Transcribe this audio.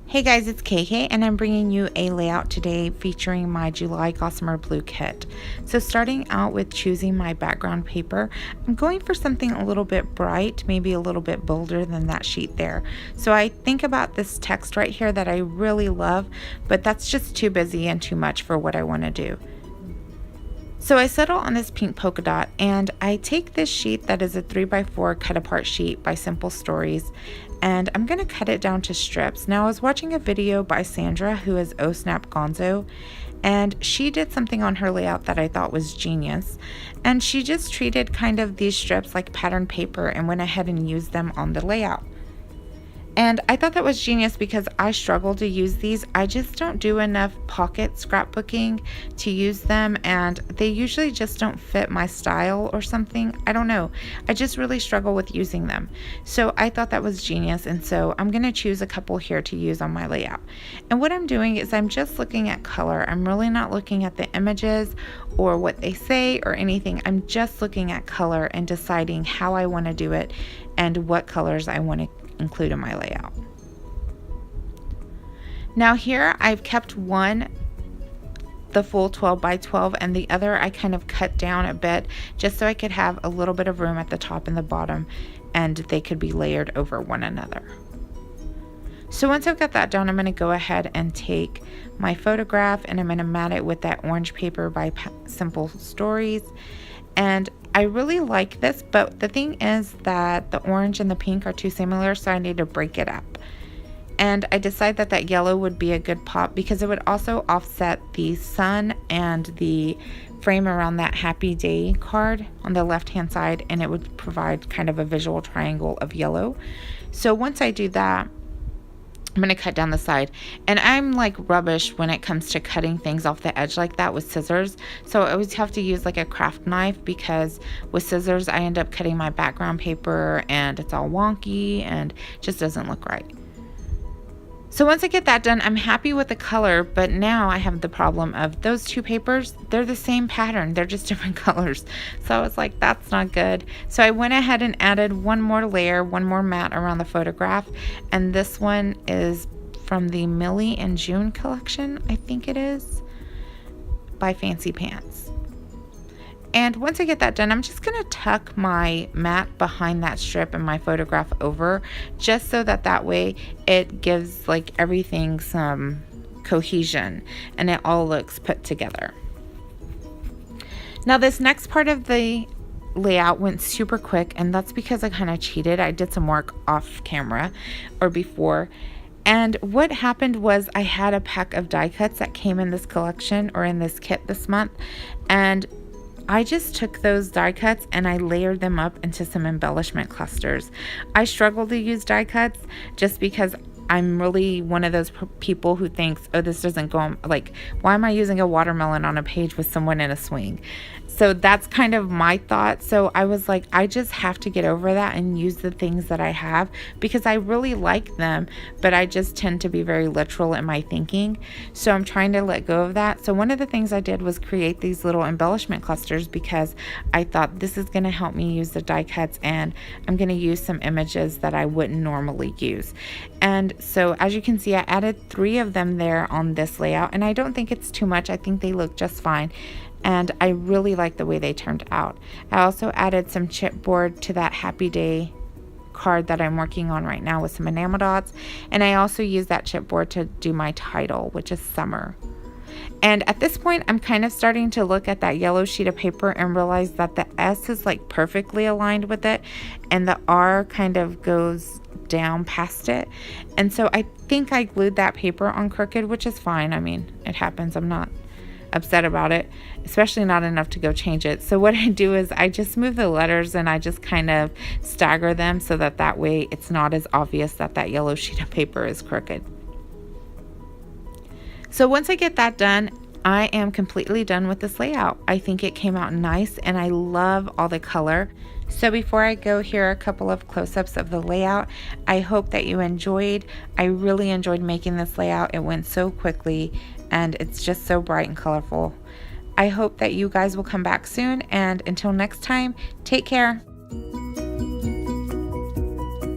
Hey guys, it's KK and I'm bringing you a layout today featuring my July Gossamer Blue kit. So starting out with choosing my background paper, I'm going for something a little bit bright, maybe a little bit bolder than that sheet there. So I think about this text right here that I really love, but that's just too busy and too much for what I want to do. So I settle on this pink polka dot and I take this sheet that is a 3x4 cut apart sheet by Simple Stories, and I'm going to cut it down to strips. Now I was watching a video by Sandra, who is Oh Snap Gonzo, and she did something on her layout that I thought was genius. And she just treated kind of these strips like pattern paper and went ahead and used them on the layout. And I thought that was genius because I struggle to use these. I just don't do enough pocket scrapbooking to use them, and they usually just don't fit my style or something. I don't know. I just really struggle with using them. So I thought that was genius, and so I'm going to choose a couple here to use on my layout. And what I'm doing is I'm just looking at color. I'm really not looking at the images or what they say or anything. I'm just looking at color and deciding how I want to do it and what colors I want to include in my layout. Now here I've kept one the full 12 by 12 and the other I kind of cut down a bit just so I could have a little bit of room at the top and the bottom and they could be layered over one another. So once I've got that done, I'm going to go ahead and take my photograph and I'm going to mat it with that orange paper by Simple Stories. And I really like this, but the thing is that the orange and the pink are too similar, so I need to break it up. And I decided that that yellow would be a good pop because it would also offset the sun and the frame around that happy day card on the left hand side, and it would provide kind of a visual triangle of yellow. So once I do that, I'm going to cut down the side, and I'm like rubbish when it comes to cutting things off the edge like that with scissors, so I always have to use like a craft knife because with scissors I end up cutting my background paper and it's all wonky and just doesn't look right. So once I get that done, I'm happy with the color, but now I have the problem of those two papers, they're the same pattern, they're just different colors. So I was like, that's not good. So I went ahead and added one more layer, one more mat around the photograph, and this one is from the Millie and June collection, I think it is, by Fancy Pants. And once I get that done, I'm just going to tuck my mat behind that strip and my photograph over, just so that that way it gives like everything some cohesion and it all looks put together. Now this next part of the layout went super quick, and that's because I kind of cheated. I did some work off camera or before. And what happened was I had a pack of die cuts that came in this collection or in this kit this month, and I just took those die cuts and I layered them up into some embellishment clusters. I struggle to use die cuts just because I'm really one of those people who thinks, oh, this doesn't go on, like, why am I using a watermelon on a page with someone in a swing? So that's kind of my thought. So I was like, I just have to get over that and use the things that I have because I really like them, but I just tend to be very literal in my thinking. So I'm trying to let go of that. So one of the things I did was create these little embellishment clusters because I thought this is going to help me use the die cuts, and I'm going to use some images that I wouldn't normally use. And so as you can see, I added 3 of them there on this layout, and I don't think it's too much. I think they look just fine, and I really like the way they turned out. I also added some chipboard to that Happy Day card that I'm working on right now with some enamel dots, and I also used that chipboard to do my title, which is Summer. And at this point, I'm kind of starting to look at that yellow sheet of paper and realize that the S is like perfectly aligned with it, and the R kind of goes down past it. And so I think I glued that paper on crooked, which is fine. I mean, it happens. I'm not upset about it, especially not enough to go change it. So what I do is I just move the letters and I just kind of stagger them so that that way it's not as obvious that that yellow sheet of paper is crooked. So once I get that done, I am completely done with this layout. I think it came out nice and I love all the color. So before I go, here are a couple of close-ups of the layout. I hope that you enjoyed. I really enjoyed making this layout. It went so quickly and it's just so bright and colorful. I hope that you guys will come back soon, and until next time, take care.